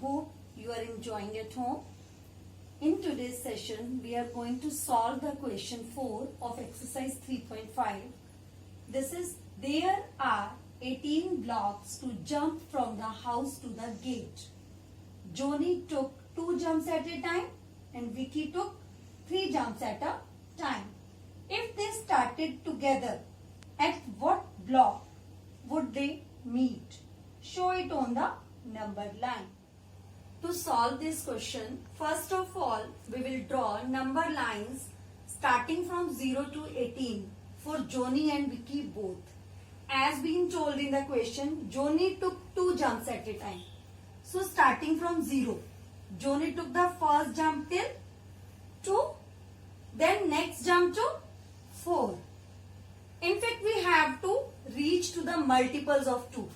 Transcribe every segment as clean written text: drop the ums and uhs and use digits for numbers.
hope you are enjoying at home. In today's session, we are going to solve the question 4 of exercise 3.5. This is, there are 18 blocks to jump from the house to the gate. Joni took 2 jumps at a time and Vicky took 3 jumps at a time. If they started together, at what block would they meet? Show it on the numbered line. To solve this question, first of all, we will draw number lines starting from 0 to 18 for Joni and Vicky both. As being told in the question, Joni took 2 jumps at a time. So starting from 0, Joni took the first jump till 2, then next jump to 4. In fact, we have to reach to the multiples of 2.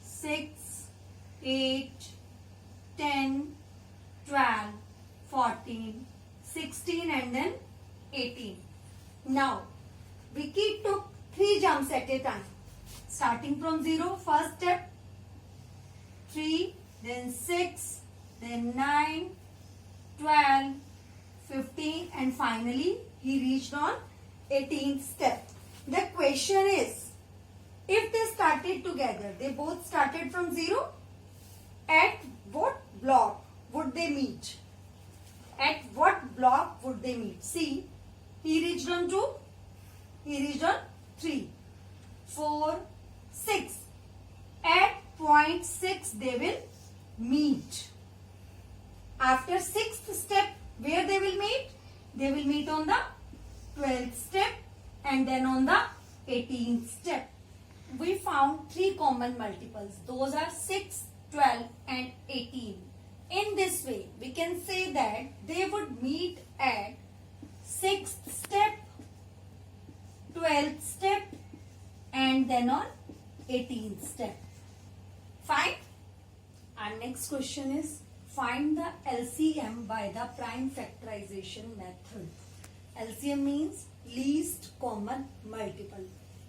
6, 8, 10, 12, 14, 16 and then 18. Now, Vicky took 3 jumps at a time. Starting from 0, first step, 3, then 6, then 9, 12, 15 and finally he reached on 18th step. The question is, if they started together, they both started from 0, at what block would they meet? At what block would they meet? See, he reached on 2, he reached on 3, 4, 6. At point 6 they will meet. After 6th step, where they will meet? They will meet on the 12th step and then on the 18th step. We found 3 common multiples. Those are 6, 12 and 18. In this way, we can say that they would meet at 6th step, 12th step and then on 18th step. Fine. Our next question is, find the LCM by the prime factorization method. LCM means least common multiple.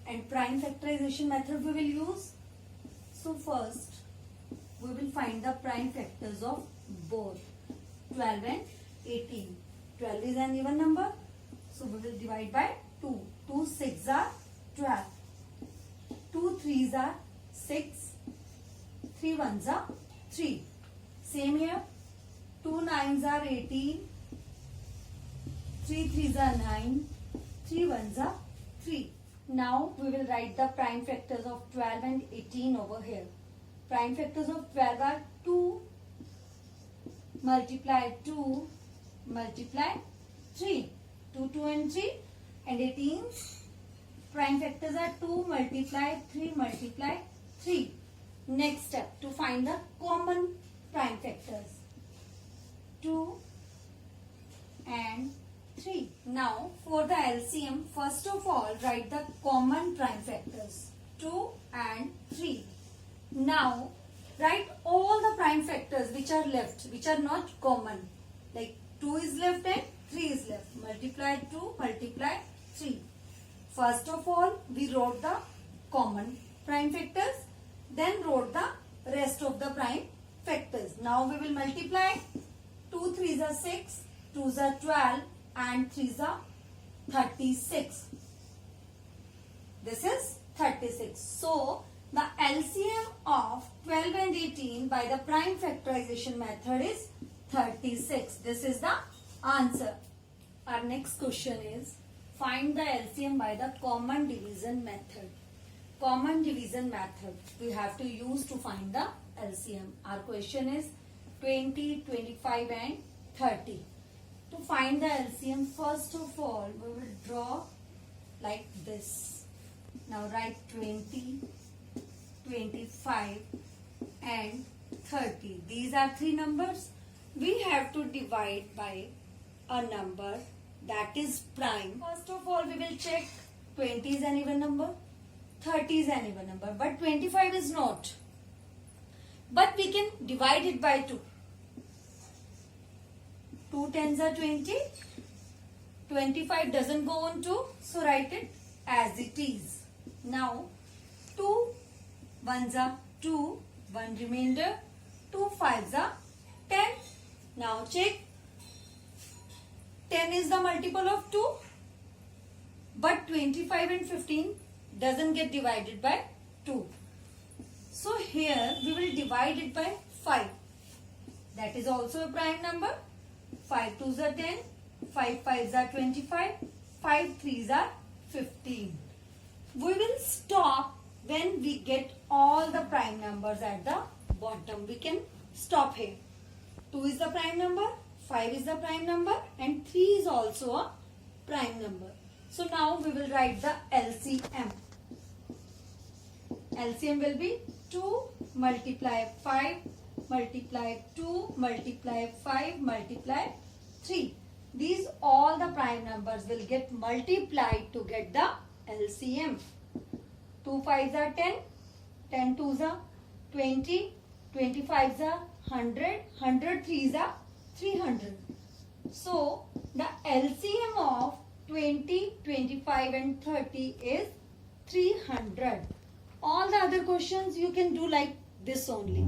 And prime factorization method we will use. So first, we will find the prime factors of both 12 and 18. 12 is an even number. So we will divide by 2. 2 6s are 12. 2 3s are 6. 3 1s are 3. Same here. 2 9s are 18. 3 3s are 9. 3 1s are 3. Now we will write the prime factors of 12 and 18 over here. Prime factors of 12 are 2 multiply 2 multiply 3. 2 2 and 3 and 18. Prime factors are 2 multiply 3 multiply 3. Next step, to find the common prime factors. 2 and 3. Now for the LCM, first of all write the common prime factors 2 and 3. Now write all the prime factors which are left, which are not common. Like 2 is left and 3 is left. Multiply 2, multiply 3. First of all we wrote the common prime factors, then wrote the rest of the prime factors. Now we will multiply. 2 3s are 6, 2s are 12 and 3s are 36. This is 36. So the LCM of 12 and 18 by the prime factorization method is 36. This is the answer. Our next question is, find the LCM by the common division method. Common division method we have to use to find the LCM. Our question is 20, 25 and 30. To find the LCM, first of all we will draw like this. Now write 20, 25 and 30. These are 3 numbers. We have to divide by a number that is prime. First of all we will check 20 is an even number, 30 is an even number, but 25 is not. But we can divide it by 2. 2 tens are 20. 25 doesn't go on 2. So write it as it is. Now 2 ones are 2. 1 remainder. 2 5s are 10. Now check. 10 is the multiple of 2. But 25 and 15 doesn't get divided by 2. So here we will divide it by 5. That is also a prime number. 5 2s are 10. 5 5s are 25. 5 3s are 15. We will stop when we get all the prime numbers at the bottom. We can stop here. 2 is the prime number, 5 is the prime number, and 3 is also a prime number. So now we will write the LCM. LCM will be 2 multiply 5 multiply 2 multiply 5 multiply 3. These all the prime numbers will get multiplied to get the LCM. 2 5s are 10, 10 2s are 20, 25s are 100, 100 3s are 300. So the LCM of 20, 25 and 30 is 300. All the other questions you can do like this only.